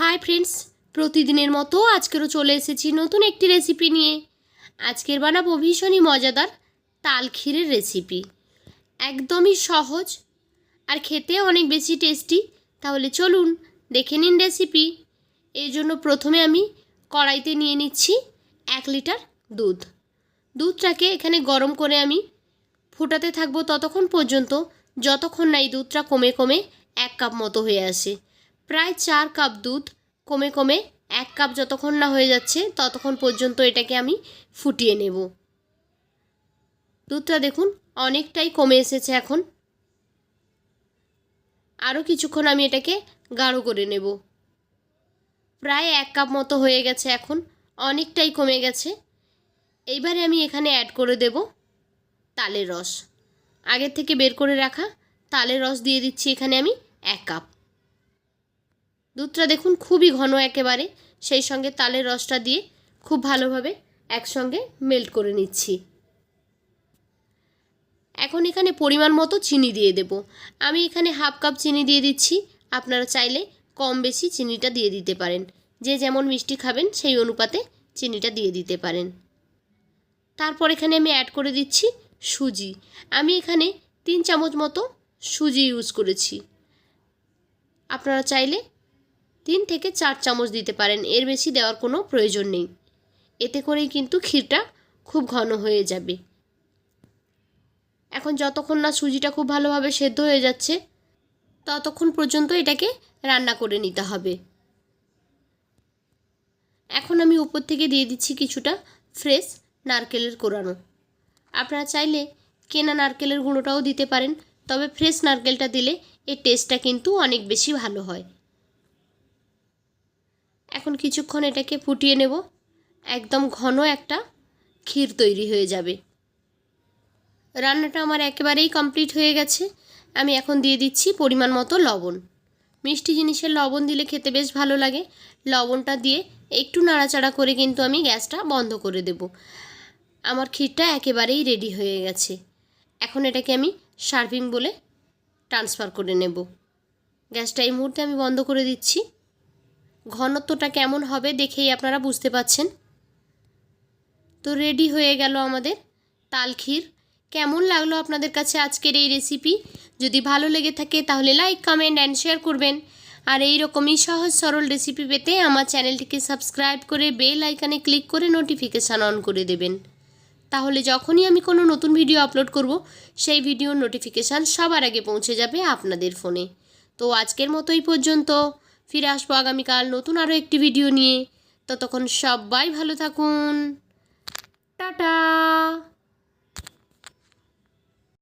Hi friends, প্রতিদিনের মতো আজকেরও চলে এসেছি নতুন একটি রেসিপি নিয়ে। আজকের বানাবো ভীষণই মজাদার তাল ক্ষীরের রেসিপি। একদমই সহজ আর খেতে অনেক বেশি টেস্টি। তাহলে চলুন দেখে নিন রেসিপি। এর জন্য প্রথমে আমি কড়াইতে নিয়ে নিচ্ছি 1 লিটার দুধটাকে এখানে গরম করে আমি ফোটাতে থাকবো ততক্ষণ পর্যন্ত যতক্ষণ না এই দুধটা কমে কমে 1 কাপ মতো হয়ে আসে। প্রায় 4 কাপ দুধ কমে কমে 1 কাপ যতক্ষণ না হয়ে যাচ্ছে ততক্ষণ পর্যন্ত এটাকে আমি ফুটিয়ে নেব। দুধটা দেখুন অনেকটাই কমে এসেছে। এখন আরও কিছুক্ষণ আমি এটাকে গাঢ় করে নেব। প্রায় 1 কাপ মতো হয়ে গেছে, এখন অনেকটাই কমে গেছে। এইবারে আমি এখানে অ্যাড করে দেব তালের রস। আগের থেকে বের করে রাখা তালের রস দিয়ে দিচ্ছি এখানে আমি 1 কাপ। দুধটা দেখুন খুবই ঘন একেবারে, সেই সঙ্গে তালের রসটা দিয়ে খুব ভালোভাবে একসঙ্গে মেল্ট করে নিচ্ছি। এখন এখানে পরিমাণ মতো চিনি দিয়ে দেব। আমি এখানে 1/2 কাপ চিনি দিয়ে দিচ্ছি। আপনারা চাইলে কম বেশি চিনিটা দিয়ে দিতে পারেন, যে যেমন মিষ্টি খাবেন সেই অনুপাতে চিনিটা দিয়ে দিতে পারেন। তারপর এখানে আমি অ্যাড করে দিচ্ছি সুজি। আমি এখানে 3 চামচ মতো সুজি ইউজ করেছি। আপনারা চাইলে 3 থেকে 4 চামচ দিতে পারেন, এর বেশি দেওয়ার কোনো প্রয়োজন নেই। এতে করেই কিন্তু ক্ষীরটা খুব ঘন হয়ে যাবে। এখন যতক্ষণ না সুজিটা খুব ভালোভাবে সেদ্ধ হয়ে যাচ্ছে ততক্ষণ পর্যন্ত এটাকে রান্না করে নিতে হবে। এখন আমি উপর থেকে দিয়ে দিচ্ছি কিছুটা ফ্রেশ নারকেলের কোড়ানো। আপনারা চাইলে কেনা নারকেলের গুঁড়োটাও দিতে পারেন, তবে ফ্রেশ নারকেলটা দিলে এর টেস্টটা কিন্তু অনেক বেশি ভালো হয়। এখন কিছুক্ষণ এটাকে ফুটিয়ে নেব। একদম ঘন একটা ক্ষীর তৈরি হয়ে যাবে। রান্নাটা আমার একেবারেই কমপ্লিট হয়ে গেছে। আমি এখন দিয়ে দিচ্ছি পরিমাণ মতো লবণ। মিষ্টি জিনিসের লবণ দিলে খেতে বেশ ভালো লাগে। লবণটা দিয়ে একটু নাড়াচাড়া করে কিন্তু আমি গ্যাসটা বন্ধ করে দেব। আমার ক্ষীরটা একেবারেই রেডি হয়ে গেছে। এখন এটাকে আমি সার্ভিং বলে ট্রান্সফার করে নেব। গ্যাসটা এই মুহূর্তে আমি বন্ধ করে দিচ্ছি। ঘনত্বটা কেমন হবে দেখেই আপনারা বুঝতে পাচ্ছেন। তো রেডি হয়ে গেল আমাদের তাল ক্ষীর। কেমন লাগলো আপনাদের কাছে আজকের এই রেসিপি? যদি ভালো লেগে থাকে তাহলে লাইক, কমেন্ট অ্যান্ড শেয়ার করবেন। আর এই রকমই সহজ সরল রেসিপি পেতে আমার চ্যানেলটিকে সাবস্ক্রাইব করে বেল আইকনে ক্লিক করে নোটিফিকেশান অন করে দেবেন। তাহলে যখনই আমি কোনো নতুন ভিডিও আপলোড করব সেই ভিডিওর নোটিফিকেশান সবার আগে পৌঁছে যাবে আপনাদের ফোনে। তো আজকের মতোই পর্যন্ত। ফিরে আসবো আগামীকাল নতুন আরও একটি ভিডিও নিয়ে। ততক্ষণ সবাই ভালো থাকুন। টাটা।